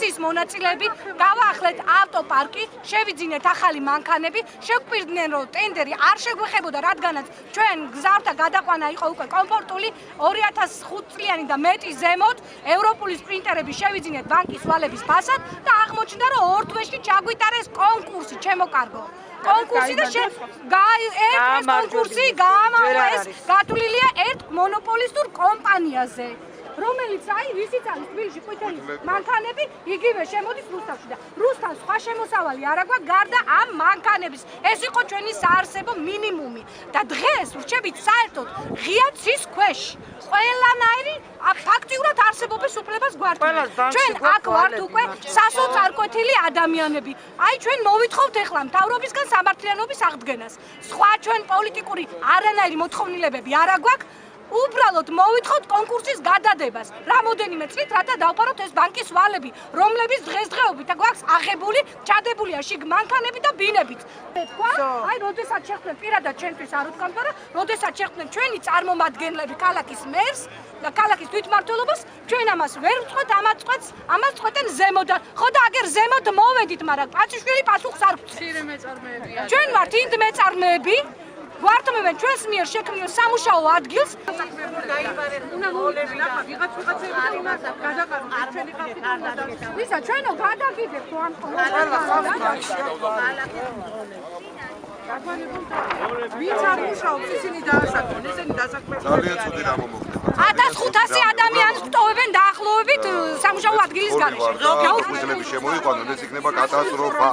აქციის მონაწილეები, გავაახლეთ ავტოპარკი, შევიძინეთ ახალი მანქანები, შევგვირდნენ რომ ტენდერი არ შეგვეხებოდა, რადგანაც ჩვენ გზავრთა გადაყვანა იყო უკვე კომფორტული 2005 წლიანი და მეტი ზემოთ ევროპული სპრინტერები შევიძინეთ ბანკის ვალების ფასად და აღმოჩნდა რომ ორ თვეში ჩაგვიტარეს კონკურსი, ჩემო კარგო. კონკურსი და ეს კონკურსი გაამართლეს გათვლილია ერთ მონოპოლისტურ კომპანიაზე. რომელიც ვისიც არის თბილისში ყვითელი მანქანები, იგივე შემოდის რუსთავში და რუსთავს სხვა შემოსავალი არ აქვს გარდა ამ მანქანების. ეს იყო ჩვენი საარსებო მინიმუმი და დღეს ვრჩებით საერთოდ ღია ცის ქვეშ. ყველანაირი ფაქტიურად არსებობის უფლებას გვართულებს. ჩვენ აქ ვართ უკვე სასოწარკვეთილი ადამიანები. აი ჩვენ მოვითხოვთ ახლა მთავრობისგან სამართლიანობის აღდგენას. სხვა ჩვენ პოლიტიკური არანაირი მოთხოვნილებები არ აგვაქვს. უბრალოდ მოვითხოვთ კონკურსის გადადებას. რამოდენიმე წლით რათა დავფაროთ ეს ბანკის ვალები, რომლების დღესდღეობით გვაქვს აღებული, ჩადებულია შიგ მანქანები და ბინებით. თქვა, აი, როდესაც შეხვდნენ პირადად ჩვენთვის არ უთქვამთ, მაგრამ როდესაც შეხვდნენ ჩვენი წარმომადგენლები ქალაქის მერს და ქალაქის თვითმმართველობას, ჩვენ ამას ვერ ვწყვეთ, ამას წყვეტენ ზემოდან. ხო და აგერ ზემოთ მოვედით, მაგრამ პაციშვილი პასუხს არ გვწევს. მცირე მეწარმეებია. ჩვენ ვართ ინდ მეწარმეები. გვართმევენ ჩვენს მიერ შექმნილ სამუშაო ადგილს. ვისა ჩვენო გადაგიდებთ ამ ვინც არ მუშაობს ისინი დაასაქმენ, ესენი დასაქმებულები. ძალიან ცუდი რამ მოხდება. 1500 ადამიანს ვტოვებენ დაახლოებით სამუშაო ადგილის გარეშე. გაუქმებლები შემოიყვანონ, ეს იქნება კატასტროფა.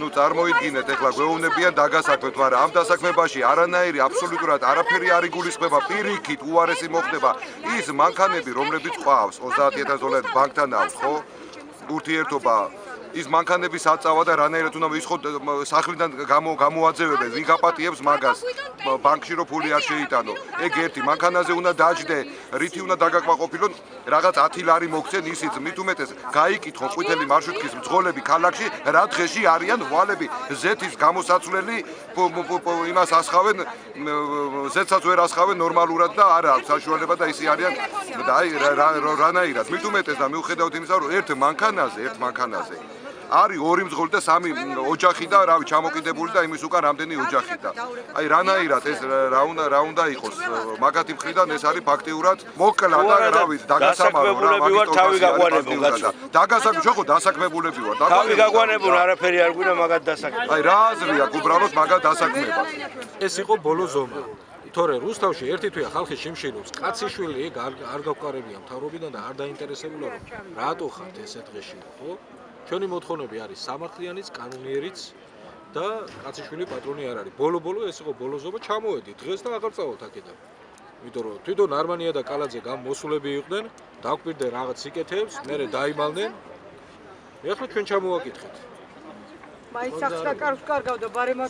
ნუ წარმოიდგინეთ, ეხლა გვეუბნებიან დაგასაქმებთ, მაგრამ ამ დასაქმებაში არანაირი აბსოლუტურად არაფერი არ იგულისხმება, პირიქით უარესი მოხდება. ის მანქანები, რომლებიც ყავს 30000 დოლარი ბანკთან აქვს, ხო? ურთიერთობა ის მანქანების აწავა და რანაირად უნდა ის ხო სახლიდან გამოაძევებენ, ვინ გაპატიებს მაგას, ბანკში რო ფული არ შეიტანო. ეგ ერთი მანქანაზე უნდა დაჯდე, რითი უნდა დაგაკმაყოფილონ, რაღაც 10 ლარი მოგცენ ისიც, მით უმეტეს გაიკითხო ყვითელი მარშრუტკის მძღოლები ქალაქში, რა დღეში არიან ვალები, ზეთის გამოსაცვლელი იმას ასხავენ, ზეთსაც ვერ ასხავენ ნორმალურად და არა აქვს საშუალება და ისე არიან და აი რანაირად, მით უმეტეს და მიუხედავად იმისა, რომ ერთ მანქანაზე არის 2 მძღოლი და 3 ოჯახი და რავი ჩამოკიდებული და იმის უკან რამდენი ოჯახი და აი რანაირად ეს რა უნდა იყოს მაგათი მხრიდან ეს არის ფაქტიურად მოკლა და რავი დაგასამარო რა მაგით თავი გაგვანებულ ხო დასაქმებულები ვარ თავი გაგვანებულ არაფერი არ გვინდა მაგათ დასაქმება აი რა აზრი აქვს უბრალოდ მაგათ დასაქმებას ეს იყო ბოლო ზომა თორე რუსთავში ერთი თვეა ხალხი შიმშილობს კაციშვილი ეგ არ გავყარებია მთავრობიდან და არ დაინტერესებულა რომ რატო ხართ ესე დღეში ხო ჩვენი მოთხოვნები არის სამართლიანიც, კანონიერიც და კაციშვილი პატრონი არ არის. ბოლო ეს იყო ბოლო ზომა, ჩამოვედით დღეს და აღარ წავალთ აქედან. იმიტომ რომ თვითონ არმანია და კალაძე გამოსულები იყვნენ, დაგვირდნენ რაღაც სიკეთეებს, მერე დაიმალნენ. ეხლა ჩვენ ჩამოვაკითხეთ. მაინც სახს და კარგავდა ბარემად.